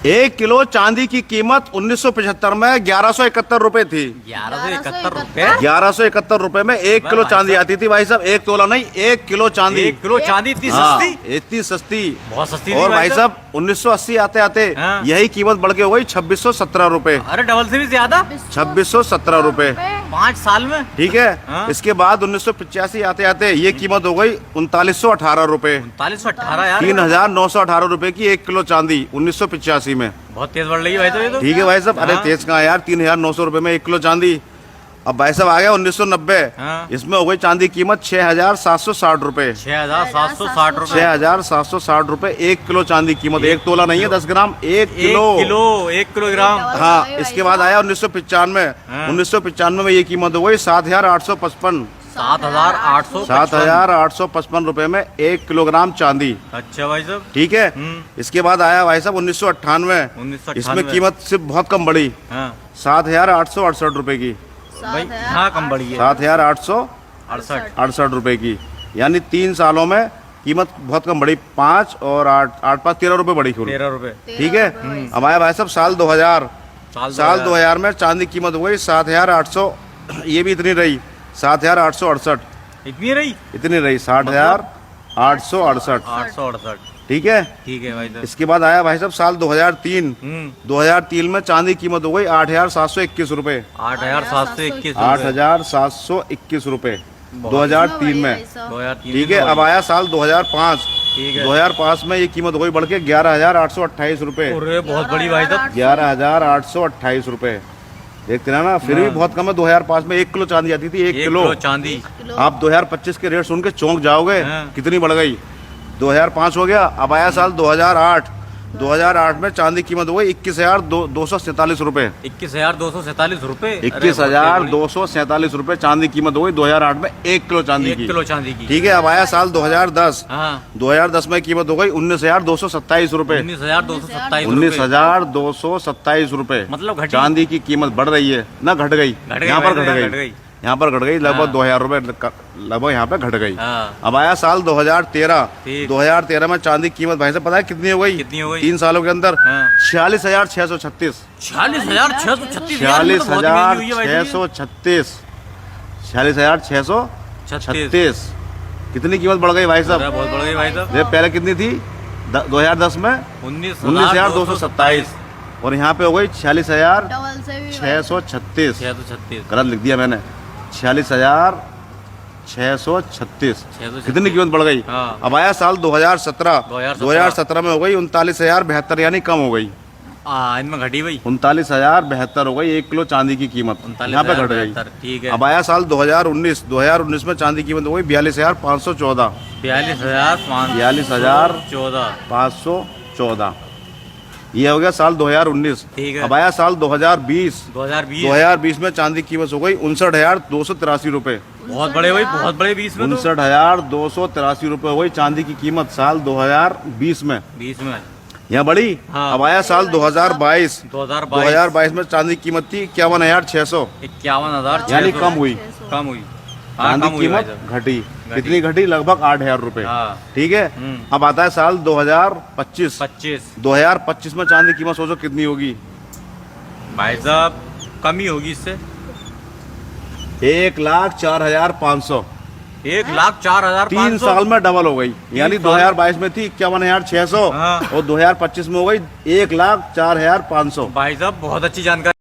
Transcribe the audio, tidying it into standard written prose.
1 kilo चांदी की कीमत 1975 में 1171 रुपए थी। 1171 रुपए? 1171 रुपए में 1 किलो चांदी आती थी भाई साहब। 1 तोला नहीं, 1 किलो चांदी। 1 किलो चांदी इतनी हाँ, सस्ती? इतनी सस्ती, बहुत सस्ती। और भाई साहब 1980 आते आते यही कीमत बढ़ के हो गई 2617 रुपए। अरे डबल से भी ज्यादा, 2617 रुपए 5 साल में। ठीक है। इसके बाद 1985 आते आते ये कीमत हो गई 3918 रुपए। 3918 यार, 3918 रुपए की 1 किलो चांदी 1985 में। बहुत तेज बढ़ रही है भाई तो ये तो। ठीक है भाई साहब। अरे तेज कहाँ यार, 3900 रुपए में 1 किलो चांदी। अब भाई साहब आ गया 1990। इसमें हो गई चांदी की कीमत 6760 रुपए। 6760 रुपए। 6760 रुपए 1 किलो चांदी कीमत। 1 तोला नहीं है, 10 ग्राम, 1 किलो। 1 किलोग्राम। हाँ, इसके बाद आया 1995। 1995 में ये कीमत हो गई 7855। 7855 रुपए में 1 किलोग्राम चांदी। अच्छा भाई साहब। ठीक है। इसके बाद आया भाई साहब 1998। इसमें कीमत सिर्फ बहुत कम बढ़ी, 7868 रुपए की। भाई हाँ, कम बढ़ी है, 7868 रुपए की। यानी 3 सालों में कीमत बहुत कम बढ़ी। 5 और 8 5 13 रुपए बढ़ी। 13 रुपए। ठीक है। अब आया भाई साहब साल 2000। साल 2000 में चांदी की कीमत हो गई 7800। ये भी इतनी रही, 7868। इतनी रही? इतनी रही 6868। 868। ठीक है। ठीक है भाई साहब। इसके बाद आया भाई साहब साल 2003। 2003 में चांदी की कीमत हो गई 8721 रुपए। 8721। 8721 रुपए 2003 में। 2003। ठीक है। अब आया साल 2005। 2005 में ये कीमत हो गई बढ़ के 11828 रुपए। अरे बहुत बड़ी भाई साहब, 11828 रुपए। देखते ना, फिर भी बहुत कम है। 2005 में 1 किलो चांदी आती थी, 1 किलो चांदी। आप 2025 के रेट सुन के चौंक जाओगे, कितनी बढ़ गई। 2005 हो गया। अब आया साल 2008। 2008 में चांदी की कीमत हो गई 21,247 रुपए। 21,247 रुपए। 21,247 रुपए चांदी की कीमत हो गई 2008 में 1 किलो चांदी की। 1 किलो चांदी की। ठीक है। अब आया साल 2010। 2010 में कीमत हो गई 19,227 रुपए। 19,227 रुपए मतलब चांदी की कीमत बढ़ रही है ना, घट गई। यहाँ पर घट गई, यहाँ पर घट गई लगभग 2000 रुपए, लगभग यहाँ पे घट गई। अब आया साल 2013। 2013 में चांदी की कीमत भाई साहब पता है कितनी हो गई? 3 सालों के अंदर 46,636। 46,636। 46,636। 46,636। कितनी कीमत बढ़ गई भाई साहब? बहुत बढ़ गई भाई साहब। ये पहले कितनी थी 2010 में? 19,227। और यहाँ पे हो गई 46,636। गलत लिख दिया मैंने, 46,636। कितनी कीमत बढ़ गई? अब आया साल 2017। 2017 में हो गई 39,072, यानी कम हो गई। इनमें घटी भाई 39,072 हो गई 1 किलो चांदी की कीमत, यहाँ पे घट गई। ठीक है। अब आया साल 2019। 2019 में चांदी की कीमत हो गई 42,514। 42,514। ये हो गया साल 2019। ठीक है। अब आया साल 2020। 2020 में चांदी की कीमत हो गई 59,283 रुपए। बहुत बड़े भाई, बहुत बड़े। 20 में 59,283 रुपए हो गई चांदी की कीमत साल 2020 में। 20 में यहाँ बड़ी। अब आया साल 2022। 2022 में चांदी की कीमत थी 51,600। 51,000, यानी कम हुई। चांदी की कीमत घटी। कितनी घटी? लगभग 8,000 रुपए। ठीक है। अब आता है साल 2025। 2025 में चांदी की कीमत सोचो कितनी होगी भाई साहब? कमी होगी इससे, 1,04,500। 1,04,500। 3 साल में डबल हो गई। यानी 2022 में थी 51,600 और 2025 में हो गई 1,04,500। भाई साहब बहुत अच्छी जानकारी।